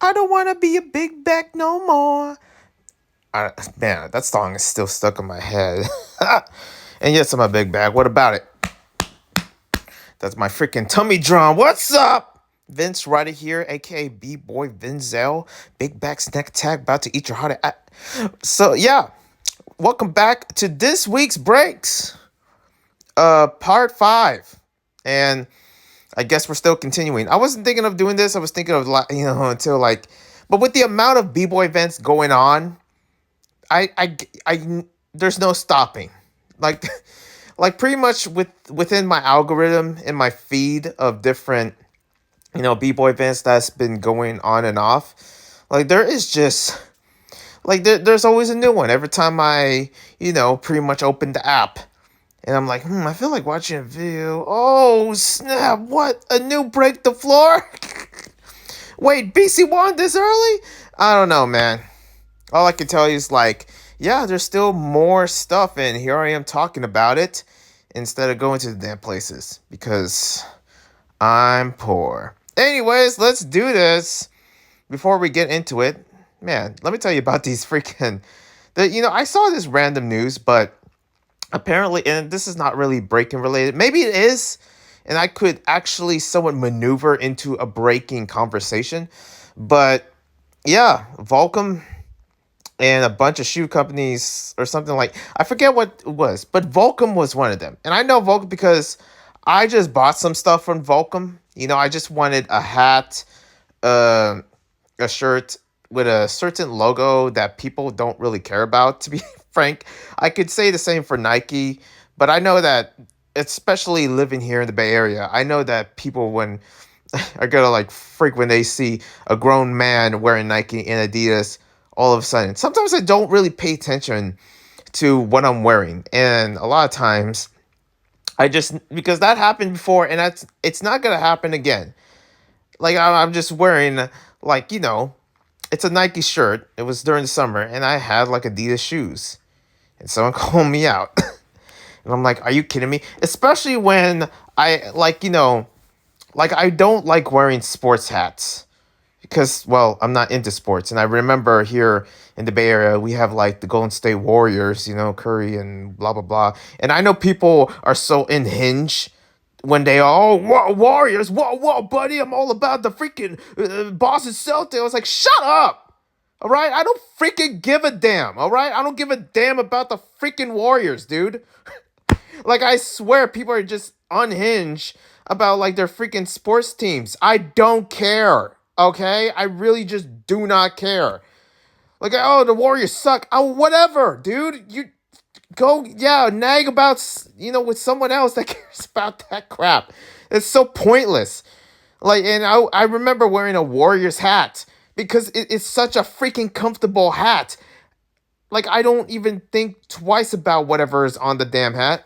I don't want to be a big back no more. Man, that song is still stuck in my head. And yes, I'm a big bag. What about it? That's my freaking tummy drum. What's up? Vince Ryder here, aka B-Boy Vinzel. Big back snack tag, about to eat your heart out. So yeah, welcome back to this week's breaks. Part 5. And I guess we're still continuing. I wasn't thinking of doing this. I was thinking of until but with the amount of B-Boy events going on, there's no stopping. Like, like pretty much within my algorithm in my feed of different, B-Boy events that's been going on and off. Like there is just there's always a new one every time I, pretty much open the app. And I'm like, I feel like watching a video. Oh, snap. What? A new break the floor? Wait, BC won this early? I don't know, man. All I can tell you is yeah, there's still more stuff, and here I am talking about it instead of going to the damn places because I'm poor. Anyways, let's do this. Before we get into it, man, let me tell you about these freaking. I saw this random news, but apparently, and this is not really breaking related. Maybe it is, and I could actually somewhat maneuver into a breaking conversation. But yeah, Volcom and a bunch of shoe companies or something I forget what it was, but Volcom was one of them. And I know Volcom because I just bought some stuff from Volcom. I just wanted a hat, uh, a shirt with a certain logo that people don't really care about, to be frank. I could say the same for Nike, but I know that, especially living here in the Bay Area, I know that people when are gonna freak when they see a grown man wearing Nike and Adidas all of a sudden. Sometimes I don't really pay attention to what I'm wearing, and a lot of times I just because that happened before, and it's not gonna happen again. I'm just wearing it's a Nike shirt. It was during the summer, and I had Adidas shoes, and someone called me out, and I'm like, "Are you kidding me?" Especially when I I don't like wearing sports hats because, well, I'm not into sports, and I remember here in the Bay Area we have the Golden State Warriors, Curry and blah blah blah, and I know people are so unhinged when they all Warriors, whoa, buddy, I'm all about the freaking Boston Celtics. I was like, shut up, all right? I don't freaking give a damn, all right? I don't give a damn about the freaking Warriors, dude. I swear, people are just unhinged about their freaking sports teams. I don't care, okay? I really just do not care. Oh, the Warriors suck. Oh, whatever, dude. You go, yeah, nag about, with someone else that cares about that crap. It's so pointless. And I remember wearing a Warriors hat because it's such a freaking comfortable hat. I don't even think twice about whatever is on the damn hat.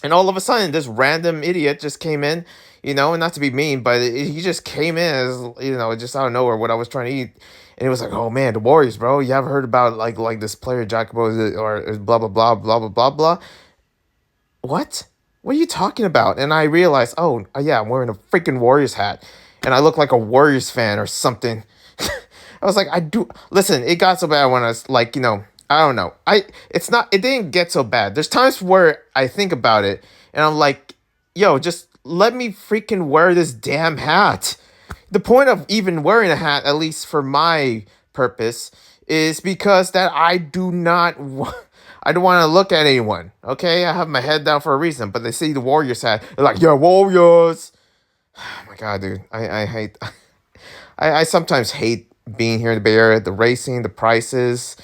And all of a sudden, this random idiot just came in, and not to be mean, but he just came in as, just out of nowhere what I was trying to eat. And it was like, oh man, the Warriors, bro. You ever heard about this player, Jacobo, or blah, blah, blah, blah, blah, blah, blah. What? What are you talking about? And I realized, oh, yeah, I'm wearing a freaking Warriors hat. And I look like a Warriors fan or something. I was like, I do. Listen, it got so bad when I was I don't know. It didn't get so bad. There's times where I think about it and I'm like, yo, just let me freaking wear this damn hat. The point of even wearing a hat, at least for my purpose, is because that I don't want to look at anyone. Okay, I have my head down for a reason. But they see the Warriors hat, they're like, "Yeah, Warriors." Oh my god, dude, I hate. I sometimes hate being here in the Bay Area. The racing, the prices,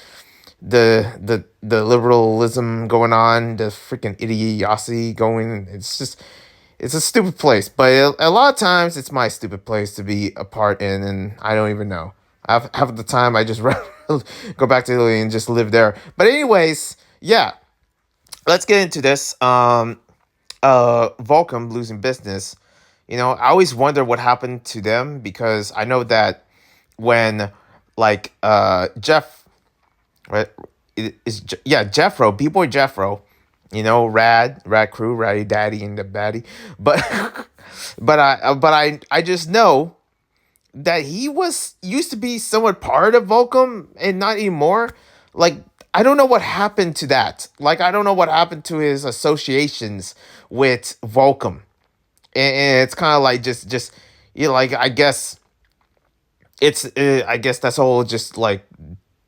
the liberalism going on, the freaking idiocracy going. It's a stupid place, but a lot of times it's my stupid place to be a part in, and I don't even know. Half the time I just go back to Italy and just live there. But anyways, yeah, let's get into this. Volcom losing business. I always wonder what happened to them because I know that when Jeff, right, yeah, Jeffro, B-Boy Jeffro, Rad Crew, Ratty Daddy and the Baddie. But but I just know that he was used to be somewhat part of Volcom and not anymore. Like I don't know what happened to that. Like I don't know what happened to his associations with Volcom. And it's kind of like just like I guess that's all just like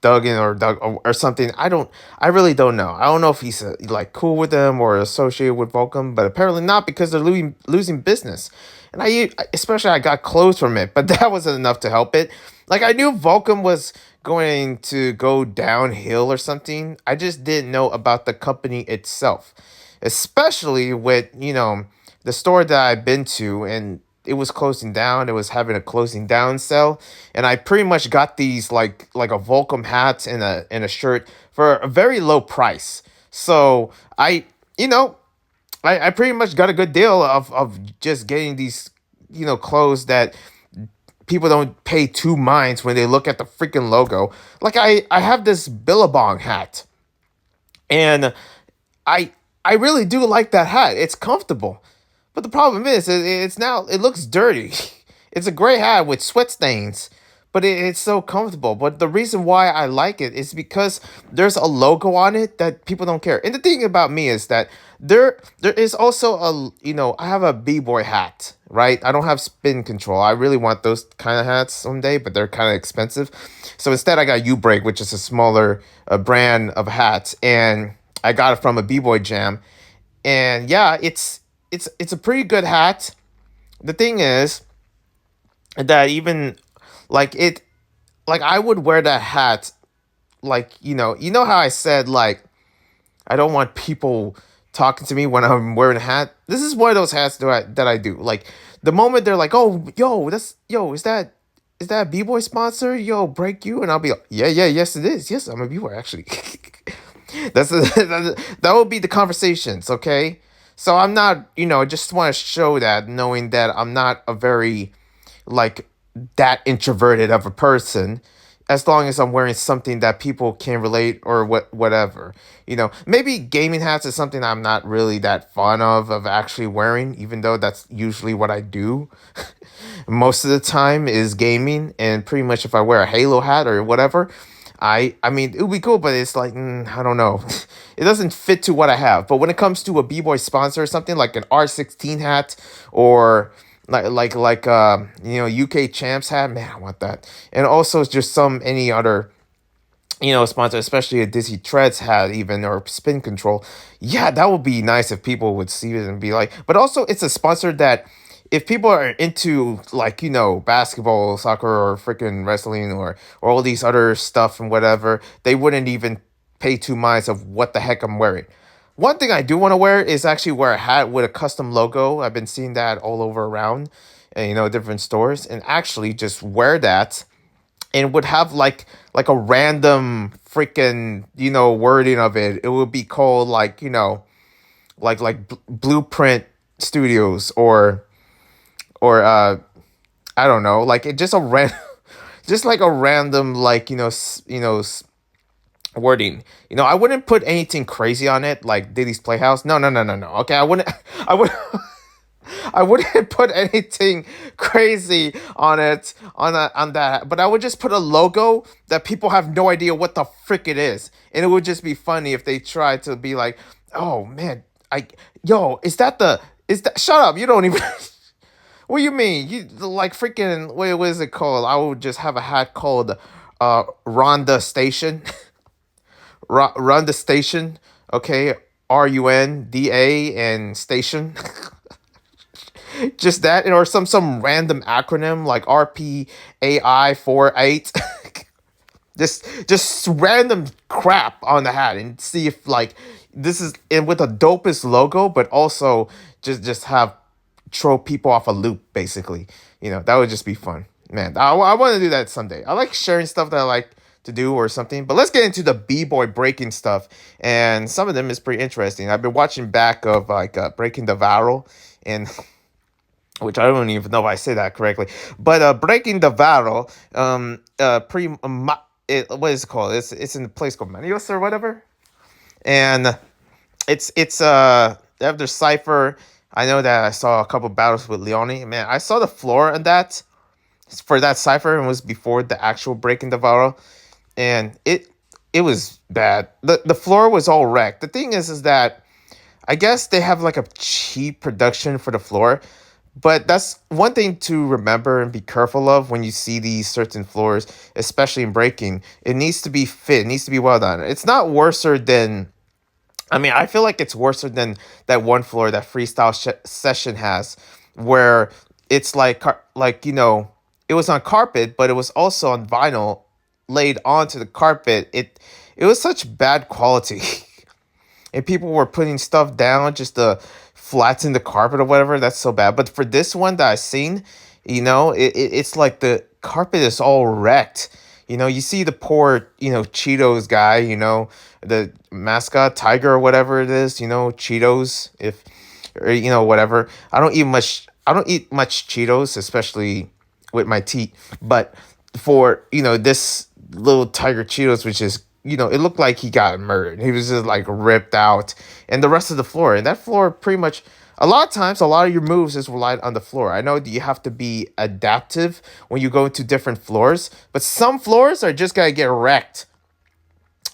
Duggan or Doug or something. I really don't know. I don't know if he's like cool with them or associated with Volcom, but apparently not because they're losing business. And especially I got clothes from it, but that wasn't enough to help it. Like I knew Volcom was going to go downhill or something. I just didn't know about the company itself, especially with the store that I've been to and it was closing down. It was having a closing down sale, and I pretty much got these like a Volcom hat and a shirt for a very low price. So you know I pretty much got a good deal of just getting these clothes that people don't pay two minds when they look at the freaking logo. Like I have this Billabong hat, and I I really do like that hat. It's comfortable. But the problem is, it looks dirty. It's a gray hat with sweat stains, but it's so comfortable. But the reason why I like it is because there's a logo on it that people don't care. And the thing about me is that there is also I have a b-boy hat, right? I don't have spin control. I really want those kind of hats someday, but they're kind of expensive. So instead, I got U-Break, which is a smaller brand of hats, and I got it from a b-boy jam. And yeah, it's a pretty good hat. The thing is that even like it like I would wear that hat like how I said like I don't want people talking to me when I'm wearing a hat. This is one of those hats that I do. Like the moment they're like, "Oh, is that a B-boy sponsor? Yo, break you." And I'll be like, "Yeah, yeah, yes it is. Yes, I'm a B-boy actually." That will be the conversations, okay? So I'm not, just want to show that knowing that I'm not a very like that introverted of a person as long as I'm wearing something that people can relate or whatever. Maybe gaming hats is something I'm not really that fond of actually wearing, even though that's usually what I do. Most of the time is gaming, and pretty much if I wear a Halo hat or whatever, I mean it would be cool, but it's like I don't know. It doesn't fit to what I have. But when it comes to a B-boy sponsor or something like an R16 hat or UK champs hat, man, I want that. And also just any other sponsor, especially a Dizzy Treads hat even or spin control. Yeah, that would be nice if people would see it and be like, but also it's a sponsor that if people are into like basketball, soccer, or freaking wrestling, or all these other stuff and whatever, they wouldn't even pay two minds of what the heck I'm wearing. One thing I do want to wear is actually wear a hat with a custom logo. I've been seeing that all over around, different stores, and actually just wear that and would have like a random freaking wording of it. It would be called like Blueprint Studios or I don't know, like it just a just like a random like wording. I wouldn't put anything crazy on it like Diddy's Playhouse. No, no, no, no, no. Okay, I wouldn't. I would. I wouldn't put anything crazy on it on that, but I would just put a logo that people have no idea what the frick it is, and it would just be funny if they tried to be like, "Oh man, is that the is that? Shut up, you don't even." What do you mean? You like freaking what is it called? I would just have a hat called Rhonda Station. Rhonda Station. Okay. Runda and station. Just that, or some random acronym like RPAI 48. Just random crap on the hat and see if like this is and with the dopest logo, but also just have throw people off a loop basically. That would just be fun, man. I want to do that someday. I like sharing stuff that I like to do or something. But let's get into the b-boy breaking stuff, and some of them is pretty interesting. I've been watching back of like Breaking the Viral, and which I don't even know if I say that correctly, but Breaking the Viral, what is it called? It's in a place called Manios or whatever, and it's after Cypher. I know that I saw a couple battles with Leone. Man, I saw the floor on that. for that cipher, and was before the actual break in the viral, and it was bad. The floor was all wrecked. The thing is that I guess they have like a cheap production for the floor, but that's one thing to remember and be careful of when you see these certain floors, especially in breaking. It needs to be fit, it needs to be well done. It's not worser than, I mean, I feel like it's worse than that one floor that freestyle session has, where it's like it was on carpet, but it was also on vinyl laid onto the carpet. It was such bad quality, and people were putting stuff down just to flatten the carpet or whatever. That's so bad. But for this one that I seen, it's like the carpet is all wrecked. You see the poor, Cheetos guy, the mascot tiger or whatever it is, Cheetos, if or whatever. I don't eat much Cheetos, especially with my teeth. But for this little tiger Cheetos, which is it looked like he got murdered. He was just like ripped out, and the rest of the floor, and that floor pretty much. A lot of times, a lot of your moves is relied on the floor. I know that you have to be adaptive when you go into different floors, but some floors are just gonna get wrecked.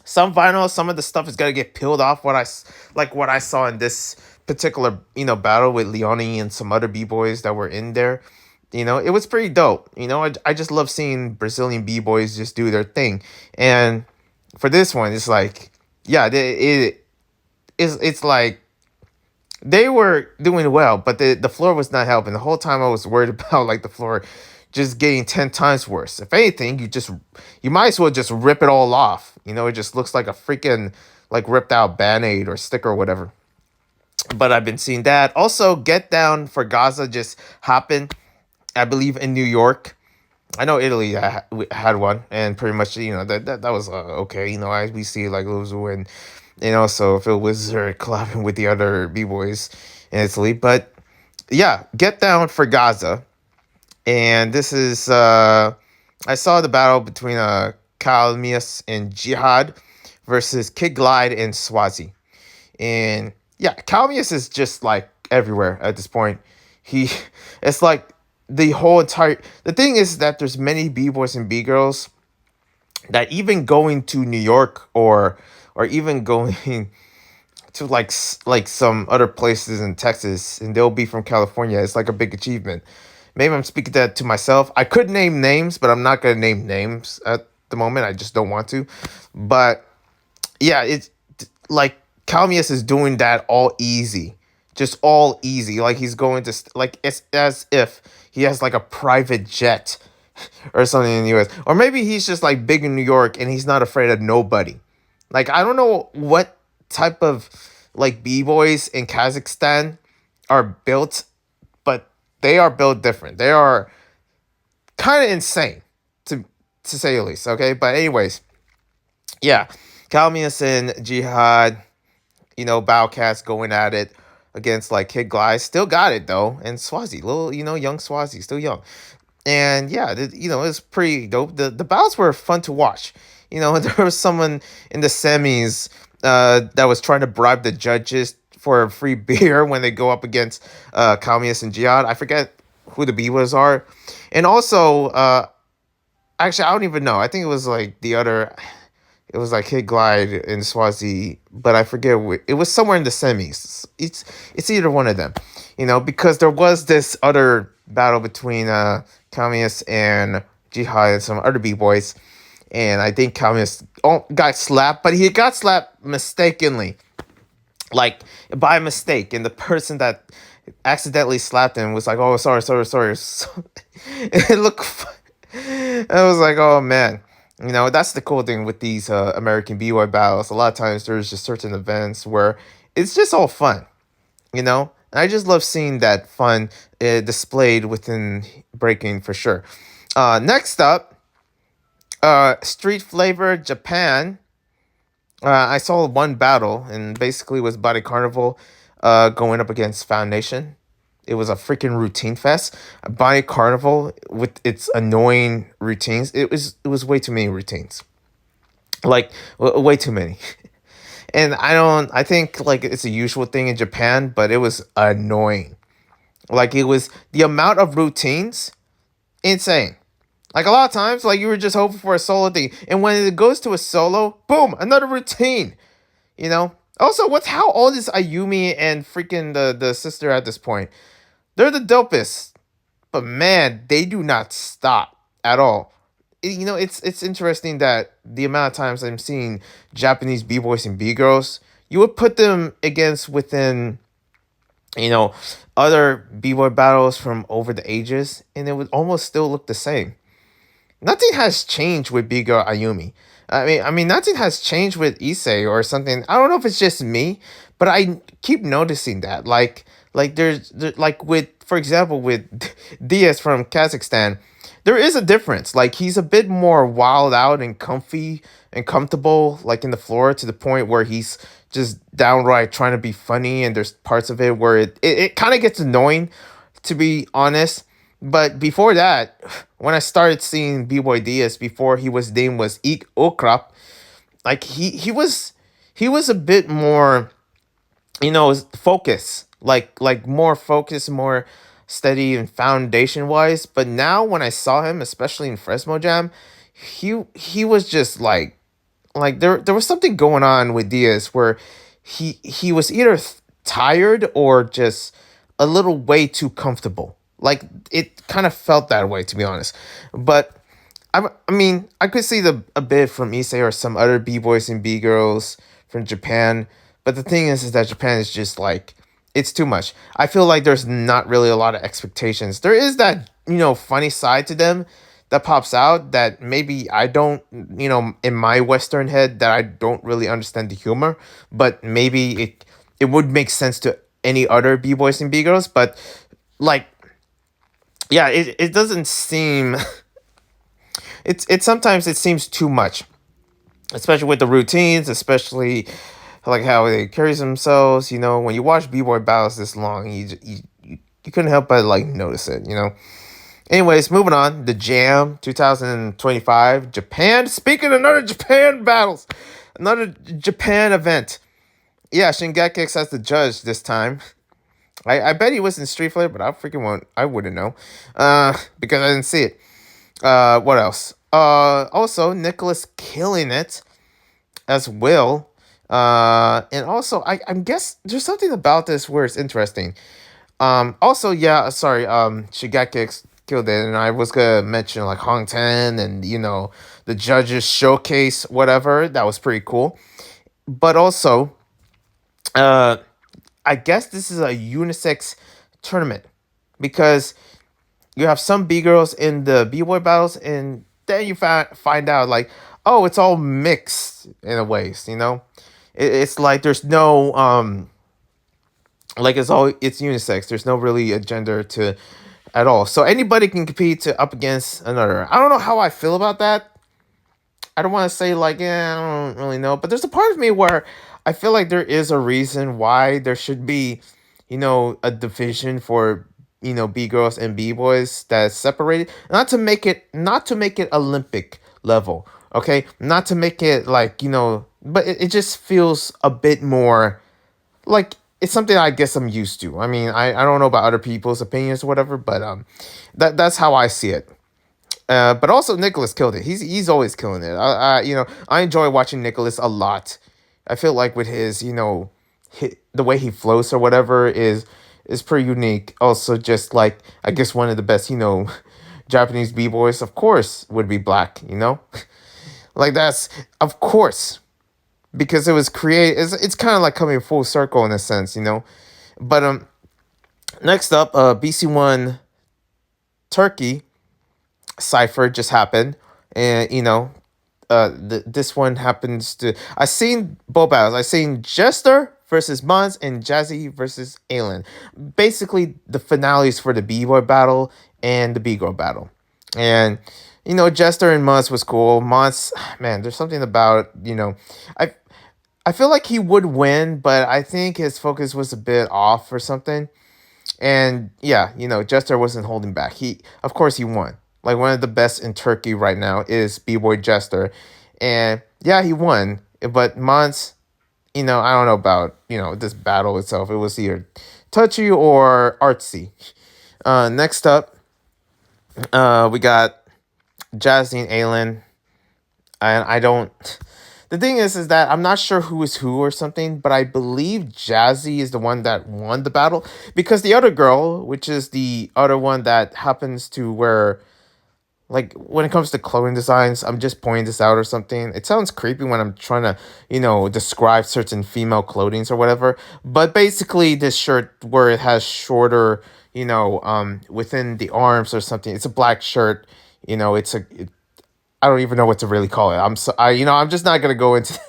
Some vinyl, some of the stuff is gonna get peeled off. Like what I saw in this particular battle with Leone and some other b boys that were in there. It was pretty dope. I just love seeing Brazilian b boys just do their thing, and for this one, it's like yeah, it's like they were doing well, but the floor was not helping. The whole time I was worried about like the floor just getting 10 times worse. If anything, you might as well just rip it all off. It just looks like a freaking like ripped out band-aid or sticker or whatever. But I've been seeing that. Also, Get Down for Gaza just happened, I believe, in New York. I know Italy had one, and pretty much that was okay. We see like Luzu and so if it was her collabing with the other b boys in Italy, but yeah, Get Down for Gaza, and this is I saw the battle between Calmius and Jihad versus Kid Glide and Swazi, and yeah, Calmius is just like everywhere at this point. He, it's like the whole entire. The thing is that there's many b boys and b girls that even going to New York or even going to like some other places in Texas, and they'll be from California. It's like a big achievement. Maybe I'm speaking that to myself. I could name names, but I'm not gonna name names at the moment. I just don't want to. But yeah, it's like Calmius is doing that all easy, just all easy. Like he's going to like it's as if he has like a private jet or something in the U.S. Or maybe he's just like big in New York and he's not afraid of nobody. Like I don't know what type of like b-boys in Kazakhstan are built, but they are built different. They are kind of insane to say the least. Okay, but anyways, yeah, Calmius and Jihad, Bowcats going at it against like Kid Glide. Still got it though, and Swazi, little young Swazi, still young. And yeah, it was pretty dope. The bouts were fun to watch. There was someone in the semis that was trying to bribe the judges for a free beer when they go up against Calmius and Jihad. I forget who the B-was are. And also, actually, I don't even know. I think it was like the other. It was like Kid Glide and Swazi, but I forget. It was somewhere in the semis. It's either one of them, because there was this other battle between Calmius and Jihad and some other b-boys, and I think Calmius got slapped, but he got slapped mistakenly, like by mistake, and the person that accidentally slapped him was like, "Oh, sorry." So, it looked. I was like, "Oh man." That's the cool thing with these American B-boy battles. A lot of times there's just certain events where it's just all fun, And I just love seeing that fun displayed within breaking for sure. Next up, Street Flavor Japan. I saw one battle, and basically it was Body Carnival going up against Foundation. It was a freaking routine fest. Body Carnival with its annoying routines. It was way too many routines. Like way too many. And I think like it's a usual thing in Japan, but it was annoying. Like it was the amount of routines, insane. Like a lot of times, like you were just hoping for a solo thing, and when it goes to a solo, boom, another routine. You know. Also, what's how old is Ayumi and freaking the sister at this point? They're the dopest, but man, they do not stop at all. You know, it's interesting that the amount of times I'm seeing Japanese b boys and b girls, you would put them against within you know other b boy battles from over the ages, and it would almost still look the same. Nothing has changed with Bgirl Ayumi. I mean, nothing has changed with Issei or something. I don't know if it's just me, but I keep noticing that. Like like with, for example, with Diaz from Kazakhstan, there is a difference. Like he's a bit more wild out and comfy and comfortable, like in the floor, to the point where he's just downright trying to be funny. And there's parts of it where it kind of gets annoying, to be honest. But before that, when I started seeing B-Boy Diaz before he was named was Eek Okrap, like he was a bit more, focus, like more focused, more steady and foundation wise. But now when I saw him, especially in Fresno Jam, he was just like there was something going on with Diaz where he was either tired or just a little way too comfortable. Like it kind of felt that way, to be honest. But I mean, I could see a bit from Issei or some other b boys and b girls from Japan. But the thing is that Japan is just like it's too much. I feel like there's not really a lot of expectations. There is that funny side to them that pops out that maybe I don't, in my Western head, that I don't really understand the humor. But maybe it would make sense to any other b boys and b girls. But like, yeah, it doesn't seem. It's sometimes it seems too much, especially with the routines, especially like how they carry themselves. When you watch b-boy battles this long, you couldn't help but like notice it. Anyways, moving on. The Jam 2025 Japan. Speaking of another Japan battles, another Japan event. Yeah, Shingekix as the judge this time. I bet he was in Street Fighter, but I wouldn't know, because I didn't see it. What else? Also Nicholas killing it as well. And also I'm guess there's something about this where it's interesting. Also, yeah, sorry. Shigeki killed it, and I was gonna mention like Hong Ten and the judges showcase, whatever. That was pretty cool. But also, uh, I guess this is a unisex tournament because you have some b girls in the b boy battles, and then you find out like, oh, it's all mixed in a ways. It's like there's no like it's unisex. There's no really a gender to at all. So anybody can compete to up against another. I don't know how I feel about that. I don't want to say like, yeah, I don't really know, but there's a part of me where I feel like there is a reason why there should be, a division for b girls and b boys that's separated, not to make it Olympic level, okay, not to make it like but it just feels a bit more like it's something I guess I'm used to. I mean, I don't know about other people's opinions or whatever, but that's how I see it. But also Nicholas killed it. He's always killing it. I enjoy watching Nicholas a lot. I feel like with his the way he flows or whatever is pretty unique. Also, just like I guess one of the best Japanese b boys, of course, would be Black. Like that's of course because it was created. It's kind of like coming full circle in a sense. But next up, BC1 Turkey Cypher just happened, and this one happens to I seen both battles. I seen Jester versus Mons and Jazzy versus Aelin. Basically, the finales for the B-boy battle and the B-girl battle. And Jester and Mons was cool. Mons, man, there's something about I I feel like he would win, but I think his focus was a bit off or something. And yeah, Jester wasn't holding back. Of course, he won. Like one of the best in Turkey right now is B-Boy Jester, and yeah, he won. But Mons, I don't know about this battle itself. It was either touchy or artsy. Next up, we got Jazzy and Aylin, and I don't. The thing is that I'm not sure who is who or something, but I believe Jazzy is the one that won the battle because the other girl, which is the other one that happens to wear, like, when it comes to clothing designs, I'm just pointing this out or something. It sounds creepy when I'm trying to, describe certain female clothings or whatever. But basically, this shirt where it has shorter, within the arms or something. It's a black shirt. I don't even know what to really call it. I'm just not gonna go into.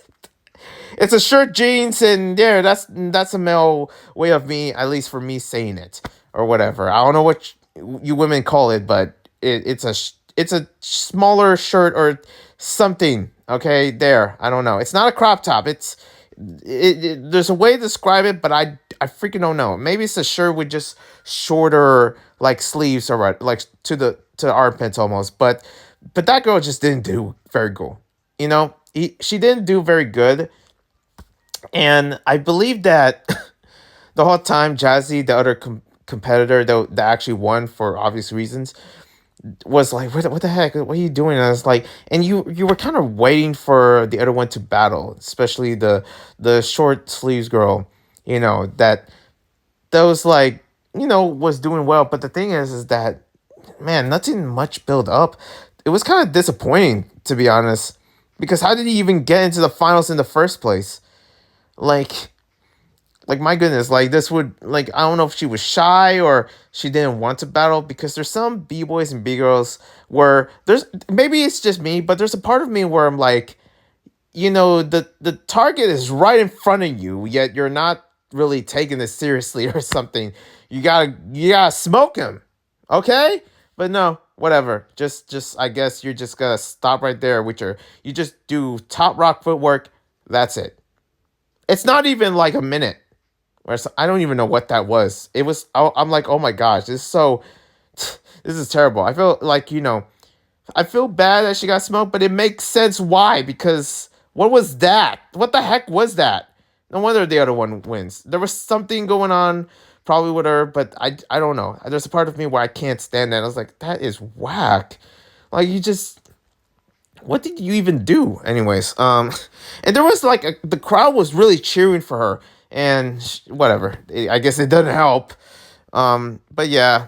It's a shirt, jeans, and yeah, that's a male way of me, at least for me, saying it or whatever. I don't know what you women call it, but it's a smaller shirt or something. Okay, there. I don't know. It's not a crop top. There's a way to describe it, but I freaking don't know. Maybe it's a shirt with just shorter like sleeves or what, like to the armpits almost. But that girl just didn't do very good. She didn't do very good, and I believe that the whole time Jazzy, the other competitor that actually won for obvious reasons, was like, what the heck? What are you doing? And I was like, and you were kind of waiting for the other one to battle, especially the short sleeves girl, that was like, was doing well. But the thing is that, man, nothing much build up. It was kind of disappointing, to be honest, because how did he even get into the finals in the first place? Like, my goodness, like this would, like, I don't know if she was shy or she didn't want to battle, because there's some b-boys and b-girls where there's, maybe it's just me, but there's a part of me where I'm like, the target is right in front of you, yet you're not really taking this seriously or something. You gotta smoke him, okay? But no, whatever. Just I guess you're just gonna stop right there with you just do top rock footwork. That's it. It's not even like a minute. I don't even know what that was. It was. I'm like, oh my gosh, this is so. This is terrible. I feel like, I feel bad that she got smoked, but it makes sense why. Because what was that? What the heck was that? No wonder the other one wins. There was something going on probably with her, but I don't know. There's a part of me where I can't stand that. I was like, that is whack. Like, you just, what did you even do? Anyways, and there was like the crowd was really cheering for her, and whatever. I guess it doesn't help. But yeah,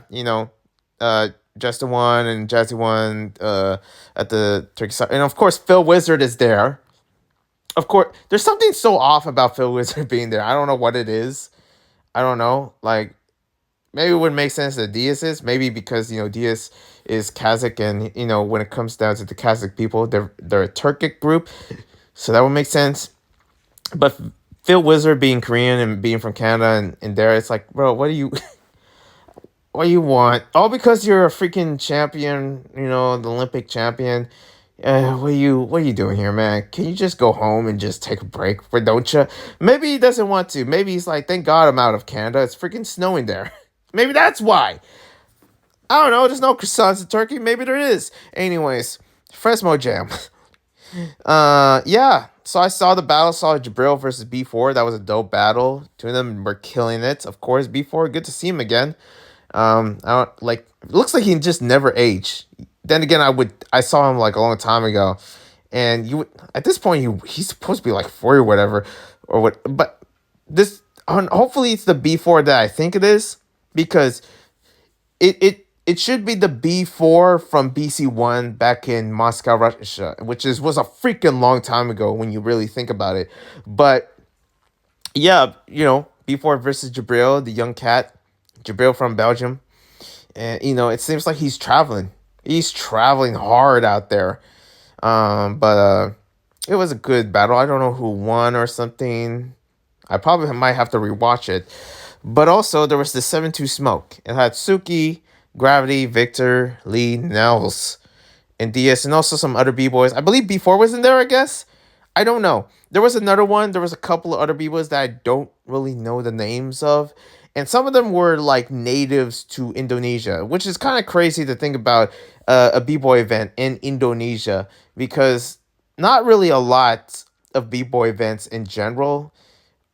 uh, Justin won and Jazzy won at the Turkey side, and of course Phil Wizard is there. Of course, there's something so off about Phil Wizard being there. I don't know what it is. I don't know. Like, maybe it would make sense that Diaz is. Maybe because, Diaz is Kazakh, and, when it comes down to the Kazakh people, they're a Turkic group. So that would make sense. But Phil Wizard being Korean and being from Canada, and there, it's like, bro, what do you what do you want? All because you're a freaking champion, the Olympic champion. What are you doing here, man? Can you just go home and just take a break, for don't you? Maybe he doesn't want to. Maybe he's like, thank God I'm out of Canada. It's freaking snowing there. Maybe that's why. I don't know. There's no croissants in Turkey. Maybe there is. Anyways, Fresno Jam. Yeah. So I saw the battle. Saw Jabril versus B4. That was a dope battle. Two of them were killing it. Of course, B4. Good to see him again. I don't like. It looks like he just never aged. Then again, I saw him like a long time ago, and at this point he's supposed to be like 40 or whatever, or what. But hopefully it's the B4 that I think it is, because it should be the B4 from BC1 back in Moscow, Russia, which was a freaking long time ago when you really think about it. But yeah, B4 versus Jabril, the young cat, Jabril from Belgium, and it seems like he's traveling. He's traveling hard out there. But it was a good battle. I don't know who won or something. I probably might have to rewatch it. But also, there was the 7-2 smoke. It had Suki, Gravity, Victor, Lee, Nels, and Diaz, and also some other B-boys. I believe B4 was in there, I guess. I don't know. There was another one. There was a couple of other B-boys that I don't really know the names of. And some of them were like natives to Indonesia, which is kind of crazy to think about a B-boy event in Indonesia, because not really a lot of B-boy events in general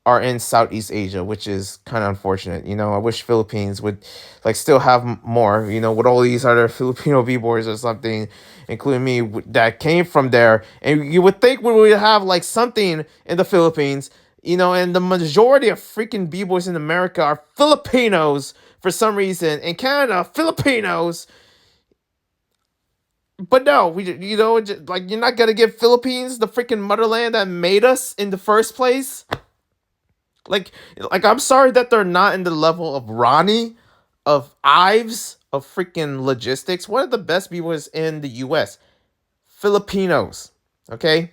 are in Southeast Asia, which is kind of unfortunate. I wish Philippines would like still have more. With all these other Filipino b-boys or something, including me, that came from there, and you would think we would have like something in the Philippines. And the majority of freaking b-boys in America are Filipinos for some reason. In Canada, Filipinos. But no, like you're not gonna give Philippines the freaking motherland that made us in the first place. Like, I'm sorry that they're not in the level of Ronnie, of Ives, of freaking logistics. One of the best b-boys in the U.S. Filipinos. Okay,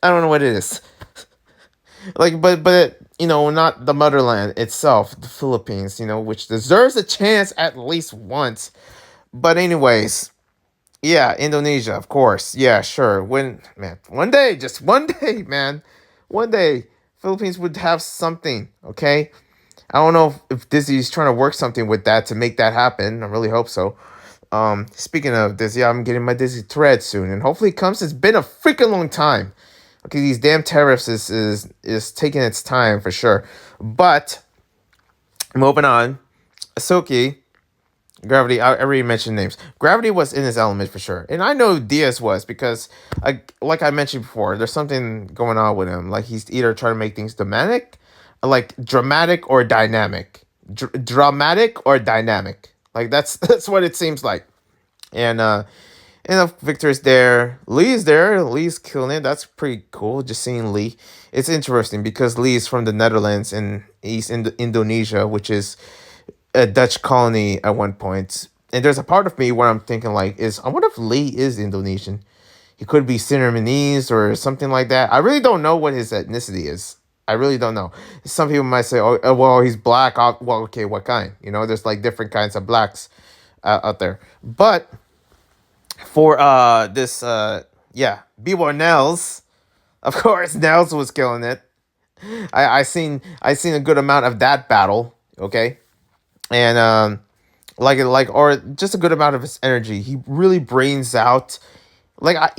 I don't know what it is. Like, but not the motherland itself, the Philippines. Which deserves a chance at least once. But anyways, yeah, Indonesia, of course. Yeah, sure. One day, just one day, man, one day, Philippines would have something. Okay, I don't know if Disney's trying to work something with that to make that happen. I really hope so. Speaking of Disney, I'm getting my Disney thread soon, and hopefully it comes. It's been a freaking long time. Okay, these damn tariffs is taking its time for sure. But moving on, Asoki, Gravity. I already mentioned names. Gravity was in his element for sure, and I know Diaz was because, like I mentioned before, there's something going on with him. Like he's either trying to make things dramatic or dynamic, dramatic or dynamic. Like that's what it seems like. And Victor's there. Lee's there. Lee's killing it. That's pretty cool. Just seeing Lee. It's interesting because Lee's from the Netherlands and he's in Indonesia, which is a Dutch colony at one point. And there's a part of me where I'm thinking like, I wonder if Lee is Indonesian. He could be Sinarmanese or something like that. I really don't know what his ethnicity is. I really don't know. Some people might say, "Oh, well, he's black." Well, okay, what kind? There's like different kinds of blacks out there. But for this, yeah, B-Boy Nels, of course, Nels was killing it. I seen a good amount of that battle. Okay, and or just a good amount of his energy. He really brains out.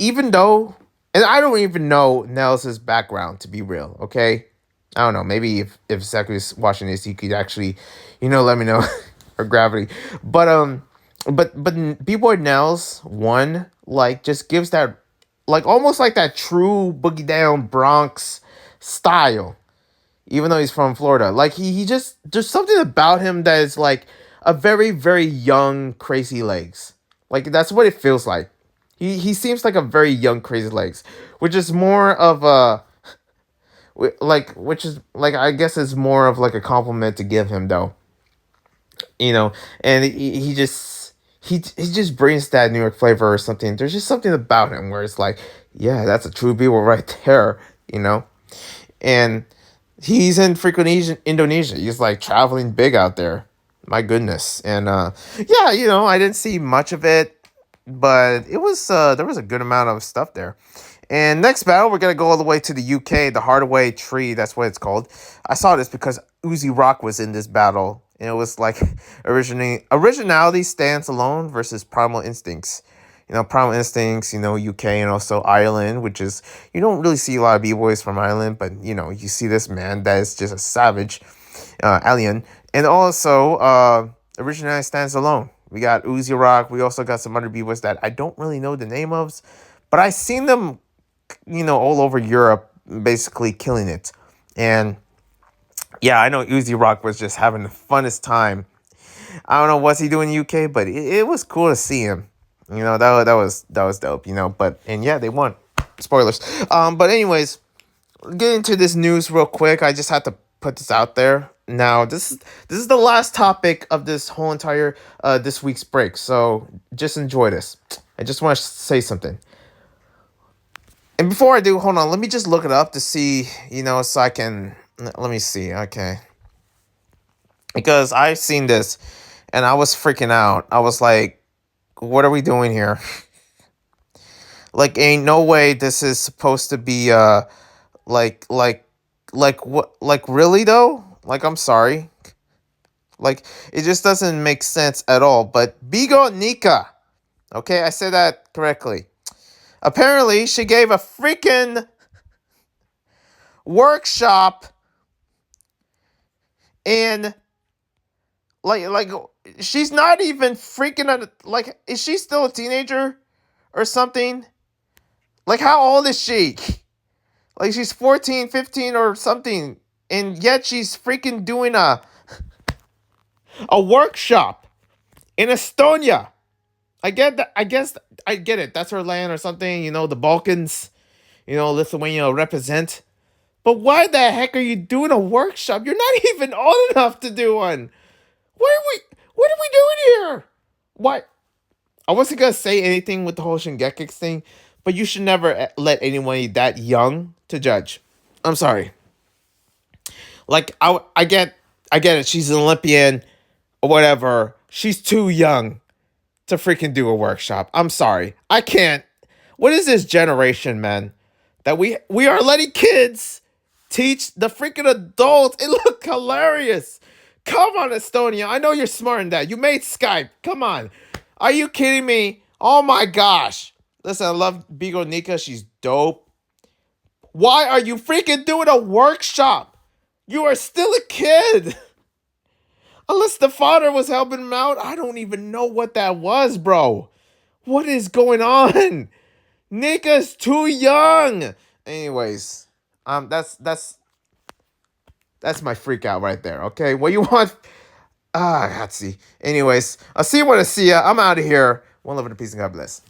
Even though, and I don't even know Nels' background to be real. Okay, I don't know. Maybe if Zach was watching this, he could actually, let me know, or Gravity. But B-Boy Nels one just gives that almost like that true boogie down Bronx style, even though he's from Florida. Like he just there's something about him that is like a very very young Crazy Legs. Like that's what it feels like. He seems like a very young Crazy Legs, which is more of a which is I guess is more of like a compliment to give him though. And he just brings that New York flavor or something. There's just something about him where it's like, yeah, that's a true B-boy right there, and he's in freaking Indonesia. He's like traveling big out there. My goodness. And yeah, I didn't see much of it, but it was there was a good amount of stuff there. And next battle, we're gonna go all the way to the UK, the Hardaway Tree. That's what it's called. I saw this because Uzi Rock was in this battle, and it was like originality stands alone versus Primal Instincts. Primal Instincts, UK and also Ireland, which is you don't really see a lot of b-boys from Ireland, but you see this man that is just a savage, alien, and also originality stands alone. We got Uzi Rock. We also got some other b-boys that I don't really know the name of, but I seen them all over Europe, basically killing it. And yeah, I know Uzi Rock was just having the funnest time. I don't know what's he doing in UK, but it was cool to see him. That was dope. And yeah, they won. Spoilers. But anyways, get into this news real quick. I just had to put this out there. Now, this is the last topic of this whole entire this week's break. So just enjoy this. I just want to say something. And before I do, hold on, let me just look it up to see, so I can, let me see, okay. Because I've seen this, and I was freaking out. I was like, what are we doing here? Ain't no way this is supposed to be, what, really, though? I'm sorry. It just doesn't make sense at all, but Bgirl Nika, okay, I said that correctly. Apparently, she gave a freaking workshop And like she's not even freaking out. Like, is she still a teenager or something? Like, how old is she? Like, she's 14, 15 or something. And yet she's freaking doing a workshop in Estonia. I get that. I guess I get it. That's her land or something. You know, the Balkans, Lithuania represent. But why the heck are you doing a workshop? You're not even old enough to do one. What are we doing here? Why? I wasn't gonna say anything with the whole Shingeki thing, but you should never let anyone that young to judge. I'm sorry. Like, I get it. She's an Olympian or whatever. She's too young to freaking do a workshop. I'm sorry. I can't. What is this generation, man? That we are letting kids teach the freaking adults. It looked hilarious. Come on, Estonia. I know you're smart in that. You made Skype. Come on. Are you kidding me? Oh my gosh. Listen, I love Bgirl Nika. She's dope. Why are you freaking doing a workshop? You are still a kid. Unless the father was helping him out. I don't even know what that was, bro. What is going on? Nika's too young. Anyways, that's my freak out right there. Okay, what you want? Let's see. Anyways, I'll see you when I see ya. I'm out of here. One love and a peace and God bless.